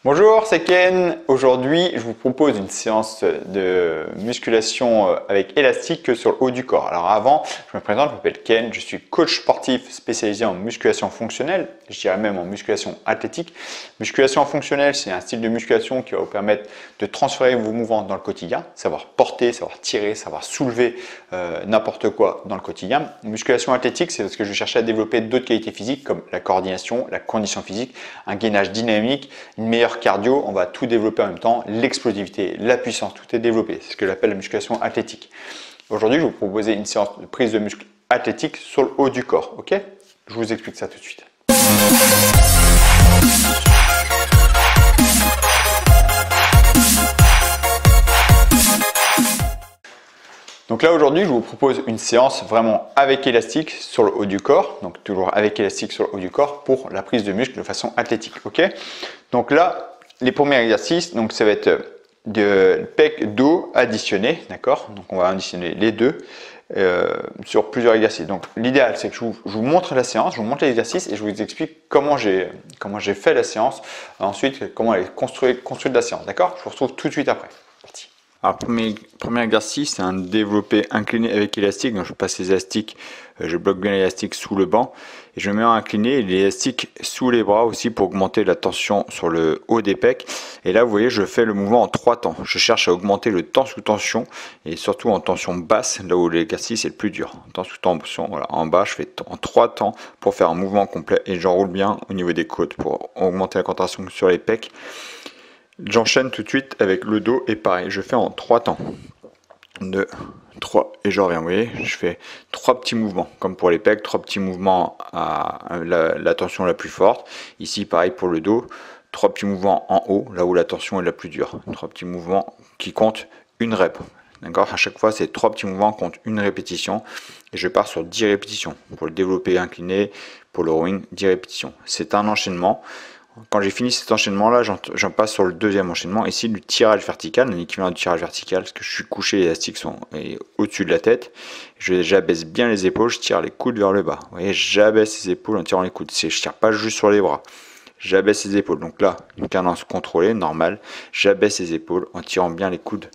Bonjour, c'est Ken. Aujourd'hui, je vous propose une séance de musculation avec élastique sur le haut du corps. Alors avant, je me présente, je m'appelle Ken, je suis coach sportif spécialisé en musculation fonctionnelle, je dirais même en musculation athlétique. Musculation fonctionnelle, c'est un style de musculation qui va vous permettre de transférer vos mouvements dans le quotidien, savoir porter, savoir tirer, savoir soulever n'importe quoi dans le quotidien. Musculation athlétique, c'est parce que je cherchais à développer d'autres qualités physiques comme la coordination, la condition physique, un gainage dynamique, une meilleure cardio, on va tout développer en même temps, l'explosivité, la puissance, tout est développé. C'est ce que j'appelle la musculation athlétique. Aujourd'hui, je vais vous proposer une séance de prise de muscle athlétique sur le haut du corps. Ok? Je vous explique ça tout de suite. Donc là aujourd'hui, je vous propose une séance vraiment avec élastique sur le haut du corps, donc toujours avec élastique sur le haut du corps pour la prise de muscle de façon athlétique. Ok? Donc là, les premiers exercices, donc ça va être de pec, dos additionné, d'accord? Donc on va additionner les deux sur plusieurs exercices. Donc l'idéal, c'est que je vous montre la séance, je vous montre l'exercice et je vous explique comment j'ai fait la séance, ensuite comment elle est construite la séance, d'accord? Je vous retrouve tout de suite après. Parti. Alors, premier exercice, c'est un développé incliné avec élastique. Donc, je passe les élastiques, je bloque bien l'élastique sous le banc et je mets en incliné l'élastique sous les bras aussi pour augmenter la tension sur le haut des pecs. Et là, vous voyez, je fais le mouvement en 3 temps. Je cherche à augmenter le temps sous tension et surtout en tension basse, là où l'exercice est le plus dur. En temps sous tension, voilà, en bas, je fais en 3 temps pour faire un mouvement complet et j'enroule bien au niveau des côtes pour augmenter la contraction sur les pecs. J'enchaîne tout de suite avec le dos et pareil, je fais en 3 temps. 2, 3 et je reviens, vous voyez, je fais 3 petits mouvements, comme pour les pecs, 3 petits mouvements à la tension la plus forte. Ici, pareil pour le dos, 3 petits mouvements en haut, là où la tension est la plus dure. 3 petits mouvements qui comptent une rep. D'accord? À chaque fois, ces 3 petits mouvements comptent une répétition et je pars sur 10 répétitions. Pour le développé incliné, pour le rowing, 10 répétitions. C'est un enchaînement. Quand j'ai fini cet enchaînement-là, j'en passe sur le deuxième enchaînement. Ici, du tirage vertical, un équivalent du tirage vertical, parce que je suis couché, les élastiques sont au-dessus de la tête. J'abaisse bien les épaules, je tire les coudes vers le bas. Vous voyez, j'abaisse les épaules en tirant les coudes. Je ne tire pas juste sur les bras. J'abaisse les épaules. Donc là, une cadence contrôlée, normale. J'abaisse les épaules en tirant bien les coudes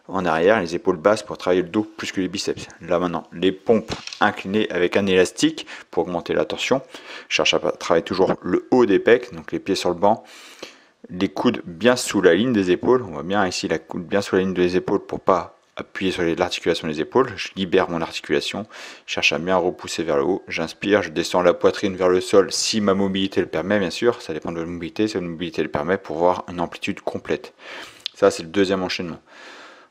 en arrière, les épaules basses pour travailler le dos plus que les biceps. Là maintenant, les pompes inclinées avec un élastique pour augmenter la tension. Je cherche à travailler toujours le haut des pecs, donc les pieds sur le banc. Les coudes bien sous la ligne des épaules. On voit bien ici la coude bien sous la ligne des épaules pour pas appuyer sur l'articulation des épaules. Je libère mon articulation. Je cherche à bien repousser vers le haut. J'inspire, je descends la poitrine vers le sol si ma mobilité le permet, bien sûr. Ça dépend de la mobilité. Si la mobilité le permet pour voir une amplitude complète. Ça, c'est le deuxième enchaînement.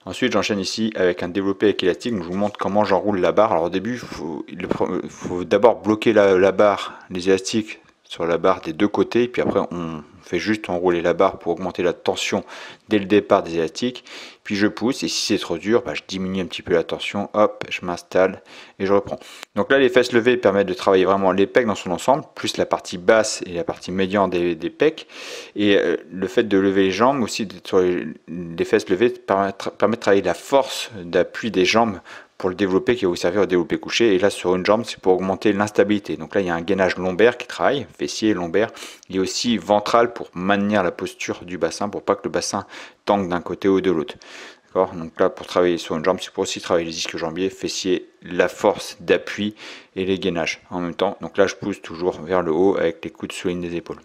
Ensuite, j'enchaîne ici avec un développé avec élastique. Donc je vous montre comment j'enroule la barre. Alors au début, il faut d'abord bloquer la barre, les élastiques sur la barre des deux côtés. Puis après, on fait juste enrouler la barre pour augmenter la tension dès le départ des élastiques. Puis je pousse et si c'est trop dur, je diminue un petit peu la tension. Hop, je m'installe et je reprends. Donc là, les fesses levées permettent de travailler vraiment les pecs dans son ensemble, plus la partie basse et la partie médiane des pecs. Et le fait de lever les jambes aussi, sur les fesses levées, permet de travailler la force d'appui des jambes pour le développer qui va vous servir au développé couché. Et là, sur une jambe, c'est pour augmenter l'instabilité. Donc là, il y a un gainage lombaire qui travaille, fessier, lombaire. Il y a aussi ventral pour maintenir la posture du bassin, pour pas que le bassin tangue d'un côté ou de l'autre. D'accord? Donc là, pour travailler sur une jambe, c'est pour aussi travailler les ischio-jambiers, fessiers, la force d'appui et les gainages en même temps. Donc là, je pousse toujours vers le haut avec les coudes sous la ligne des épaules.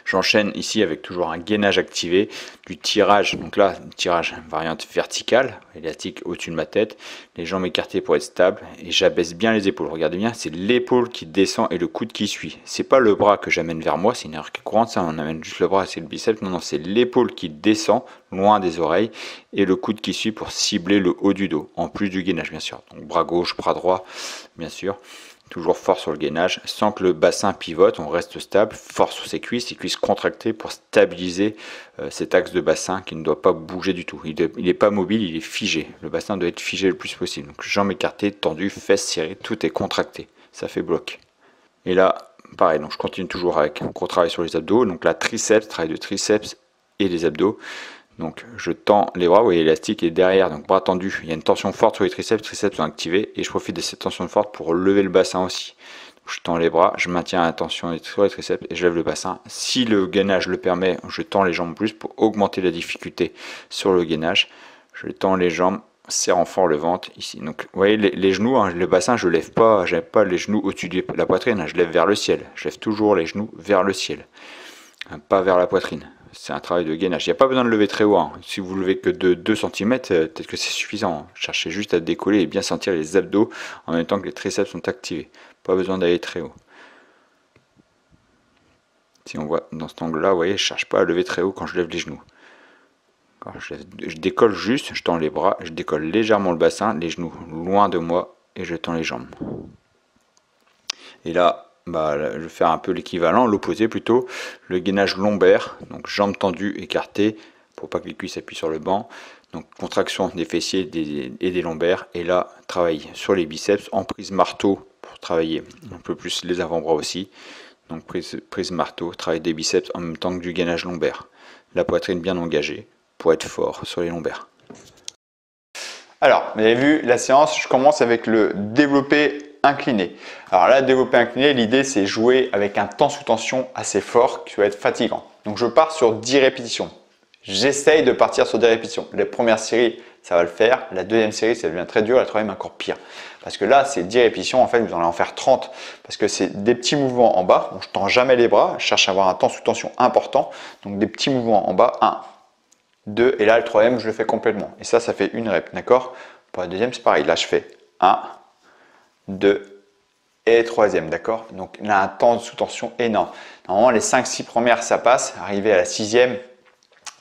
J'enchaîne ici avec toujours un gainage activé, du tirage, donc là, tirage variante verticale, élastique au-dessus de ma tête, les jambes écartées pour être stable, et j'abaisse bien les épaules. Regardez bien, c'est l'épaule qui descend et le coude qui suit. C'est pas le bras que j'amène vers moi, c'est une erreur qui est courante, ça, on amène juste le bras, c'est le biceps. Non, non, c'est l'épaule qui descend loin des oreilles et le coude qui suit pour cibler le haut du dos, en plus du gainage, bien sûr. Donc bras gauche, bras droit, bien sûr. Toujours fort sur le gainage, sans que le bassin pivote, on reste stable, fort sur ses cuisses contractées pour stabiliser cet axe de bassin qui ne doit pas bouger du tout. Il n'est pas mobile, il est figé. Le bassin doit être figé le plus possible. Donc jambes écartées, tendues, fesses serrées, tout est contracté. Ça fait bloc. Et là, pareil, donc je continue toujours avec un gros travail sur les abdos. Donc là, triceps, travail de triceps et les abdos. Donc je tends les bras, vous voyez l'élastique est derrière, donc bras tendus, il y a une tension forte sur les triceps sont activés et je profite de cette tension forte pour lever le bassin aussi. Donc, Je tends les bras, je maintiens la tension sur les triceps et je lève le bassin. Si le gainage le permet, je tends les jambes plus pour augmenter la difficulté sur le gainage. Je tends les jambes, serrant fort le ventre ici. Donc, vous voyez, les genoux, hein, le bassin, je lève pas les genoux au-dessus de la poitrine, hein, je lève vers le ciel. Je lève toujours les genoux vers le ciel, hein, pas vers la poitrine. C'est un travail de gainage. Il n'y a pas besoin de lever très haut. Hein. Si vous levez que de 2 cm, peut-être que c'est suffisant. Cherchez juste à décoller et bien sentir les abdos en même temps que les triceps sont activés. Pas besoin d'aller très haut. Si on voit dans cet angle-là, vous voyez, je ne cherche pas à lever très haut quand je lève les genoux. Quand je décolle juste, je tends les bras, je décolle légèrement le bassin, les genoux loin de moi et je tends les jambes. Et là, je vais faire un peu l'équivalent, l'opposé plutôt, le gainage lombaire, donc jambes tendues, écartées, pour pas que les cuisses appuient sur le banc. Donc contraction des fessiers et des lombaires. Et là, travail sur les biceps en prise marteau pour travailler un peu plus les avant-bras aussi. Donc prise marteau, travail des biceps en même temps que du gainage lombaire. La poitrine bien engagée pour être fort sur les lombaires. Alors, vous avez vu la séance, je commence avec le développé incliné. Alors là, développé incliné, l'idée c'est jouer avec un temps sous tension assez fort qui va être fatigant. Donc je pars sur 10 répétitions. J'essaye de partir sur 10 répétitions. Les premières séries, ça va le faire. La deuxième série, ça devient très dur. La troisième, encore pire. Parce que là, c'est 10 répétitions. En fait, vous allez en faire 30. Parce que c'est des petits mouvements en bas. Donc, je ne tends jamais les bras. Je cherche à avoir un temps sous tension important. Donc, des petits mouvements en bas. 1, 2. Et là, le troisième, je le fais complètement. Et ça fait une rep. D'accord? Pour la deuxième, c'est pareil. Là, je fais 1, 2 et troisième. D'accord? Donc, là, un temps sous tension énorme. Normalement, les 5-6 premières, ça passe. Arrivé à la sixième,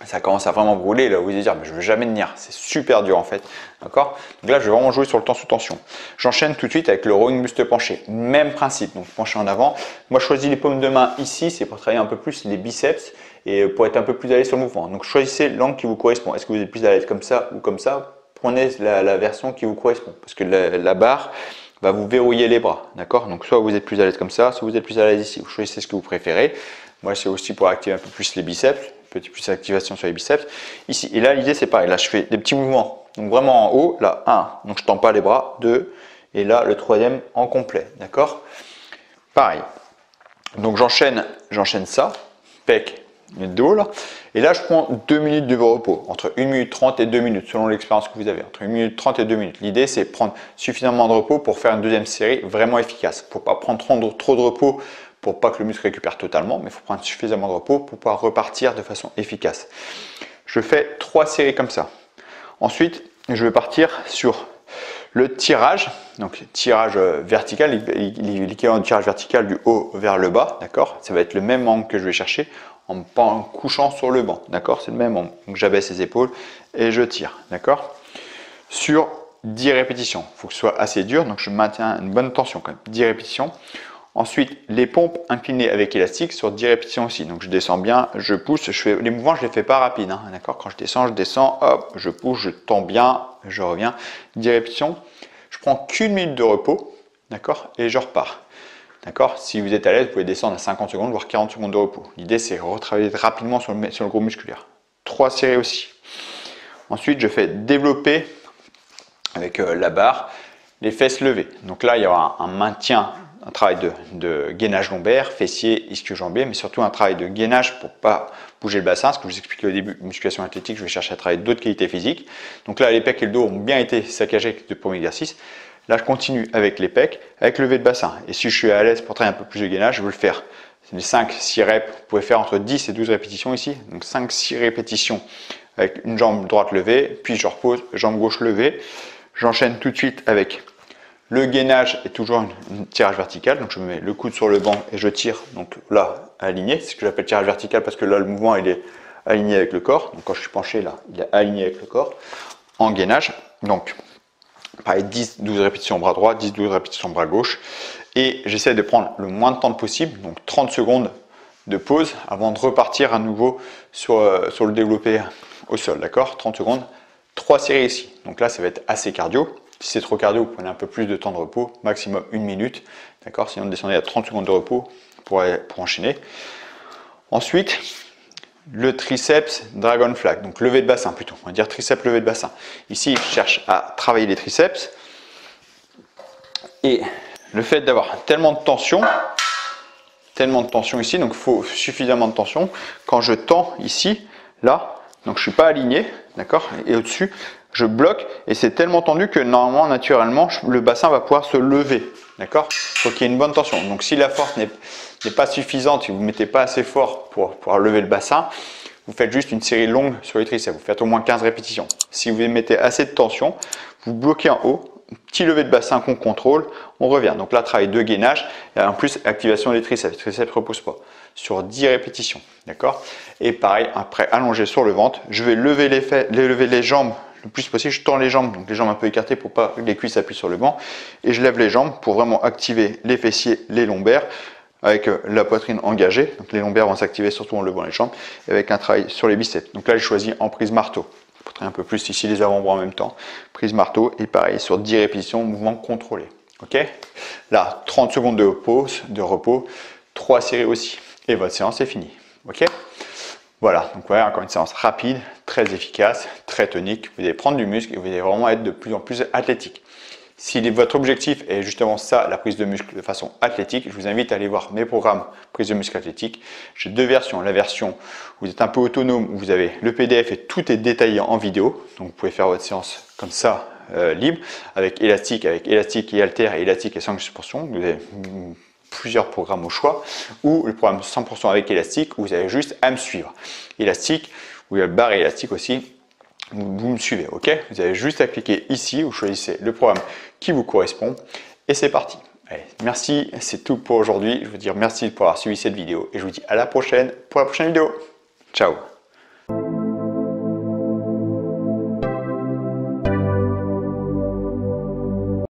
ça commence à vraiment brûler. Là, vous allez dire, mais je ne veux jamais tenir. C'est super dur en fait. D'accord? Donc là, je vais vraiment jouer sur le temps sous tension. J'enchaîne tout de suite avec le rowing buste penché. Même principe. Donc, penché en avant. Moi, je choisis les paumes de main ici. C'est pour travailler un peu plus les biceps et pour être un peu plus à l'aise sur le mouvement. Donc, choisissez l'angle qui vous correspond. Est-ce que vous êtes plus à l'aise comme ça ou comme ça? Prenez la version qui vous correspond. Parce que la barre va vous verrouiller les bras. D'accord? Donc, soit vous êtes plus à l'aise comme ça, soit vous êtes plus à l'aise ici. Vous choisissez ce que vous préférez. Moi, c'est aussi pour activer un peu plus les biceps. Petit plus d'activation sur les biceps ici. Et là, l'idée c'est pareil. Là, je fais des petits mouvements. Donc vraiment en haut, là 1. Donc je tends pas les bras. 2. Et là, le troisième en complet. D'accord? Pareil. Donc j'enchaîne ça. Pec, le dos là. Et là, je prends 2 minutes de repos. Entre 1 minute 30 et 2 minutes, selon l'expérience que vous avez. Entre 1 minute 30 et 2 minutes. L'idée, c'est prendre suffisamment de repos pour faire une deuxième série vraiment efficace. Il ne faut pas prendre trop de repos pour pas que le muscle récupère totalement, mais il faut prendre suffisamment de repos pour pouvoir repartir de façon efficace. Je fais 3 séries comme ça. Ensuite, je vais partir sur le tirage, donc tirage vertical, l'équivalent de tirage vertical du haut vers le bas, d'accord? Ça va être le même angle que je vais chercher en couchant sur le banc, d'accord? C'est le même angle. Donc j'abaisse les épaules et je tire, d'accord? Sur 10 répétitions, il faut que ce soit assez dur, donc je maintiens une bonne tension quand même, 10 répétitions. Ensuite, les pompes inclinées avec élastique sur 10 répétitions aussi. Donc, je descends bien, je pousse, les mouvements, je ne les fais pas rapides. Hein, d'accord? Quand je descends, hop, je pousse, je tends bien, je reviens. 10 répétitions. Je prends qu'une minute de repos, d'accord? Et je repars. D'accord? Si vous êtes à l'aise, vous pouvez descendre à 50 secondes, voire 40 secondes de repos. L'idée, c'est de retravailler rapidement sur le groupe musculaire. 3 séries aussi. Ensuite, je fais développer avec la barre les fesses levées. Donc là, il y aura un maintien, un travail de gainage lombaire, fessier, ischio-jambier, mais surtout un travail de gainage pour ne pas bouger le bassin. Ce que je vous expliquais au début, musculation athlétique, je vais chercher à travailler d'autres qualités physiques. Donc là, les pecs et le dos ont bien été saccagés avec le premier exercice. Là, je continue avec les pecs, avec levé de bassin. Et si je suis à l'aise pour travailler un peu plus de gainage, je vais le faire. C'est des 5-6 reps. Vous pouvez faire entre 10 et 12 répétitions ici. Donc 5-6 répétitions avec une jambe droite levée, puis je repose, jambe gauche levée. J'enchaîne tout de suite avec le gainage et toujours un tirage vertical. Donc je me mets le coude sur le banc et je tire. Donc là, aligné. C'est ce que j'appelle tirage vertical parce que là, le mouvement, il est aligné avec le corps. Donc quand je suis penché là, il est aligné avec le corps en gainage. Donc pareil, 10-12 répétitions bras droit, 10-12 répétitions bras gauche. Et j'essaie de prendre le moins de temps possible, donc 30 secondes de pause avant de repartir à nouveau sur le développé au sol. D'accord? 30 secondes, 3 séries ici. Donc là, ça va être assez cardio. Si c'est trop cardio, vous prenez un peu plus de temps de repos, maximum 1 minute. D'accord? Sinon, descendez à 30 secondes de repos pour enchaîner. Ensuite, le triceps dragon flag, donc levé de bassin plutôt. On va dire triceps levé de bassin. Ici, je cherche à travailler les triceps et le fait d'avoir tellement de tension ici, donc il faut suffisamment de tension. Quand je tends ici, là, donc je ne suis pas aligné, d'accord, et au-dessus, je bloque et c'est tellement tendu que normalement, naturellement, le bassin va pouvoir se lever, d'accord. Il faut qu'il y ait une bonne tension. Donc si la force n'est pas suffisante, si vous ne mettez pas assez fort pour pouvoir lever le bassin, vous faites juste une série longue sur les triceps, vous faites au moins 15 répétitions. Si vous mettez assez de tension, vous bloquez en haut, petit lever de bassin qu'on contrôle, on revient. Donc là, travail de gainage et en plus activation des triceps. Les triceps ne reposent pas sur 10 répétitions, d'accord. Et pareil, après allongé sur le ventre, je vais lever les jambes le plus possible. Je tends les jambes, donc les jambes un peu écartées pour pas que les cuisses appuient sur le banc, et je lève les jambes pour vraiment activer les fessiers, les lombaires, avec la poitrine engagée. Donc les lombaires vont s'activer surtout en levant les jambes, et avec un travail sur les biceps. Donc là, j'ai choisi en prise marteau. Pour travailler un peu plus ici les avant-bras en même temps. Prise marteau et pareil sur 10 répétitions, mouvement contrôlé. Ok. Là, 30 secondes de repos, 3 séries aussi. Et votre séance est finie. Ok. Voilà, donc voilà, encore une séance rapide, très efficace, très tonique. Vous allez prendre du muscle et vous allez vraiment être de plus en plus athlétique. Si votre objectif est justement ça, la prise de muscle de façon athlétique, je vous invite à aller voir mes programmes prise de muscle athlétique. J'ai 2 versions. La version où vous êtes un peu autonome, où vous avez le PDF et tout est détaillé en vidéo. Donc vous pouvez faire votre séance comme ça, libre, avec élastique et haltère et élastique et sangle suspension. Vous avez plusieurs programmes au choix, ou le programme 100% avec élastique, où vous avez juste à me suivre. Élastique, où il y a le barre élastique aussi. Vous me suivez, ok? Vous avez juste à cliquer ici, vous choisissez le programme qui vous correspond et c'est parti. Allez, merci, c'est tout pour aujourd'hui. Je vous dis merci pour avoir suivi cette vidéo et je vous dis à la prochaine pour la prochaine vidéo. Ciao!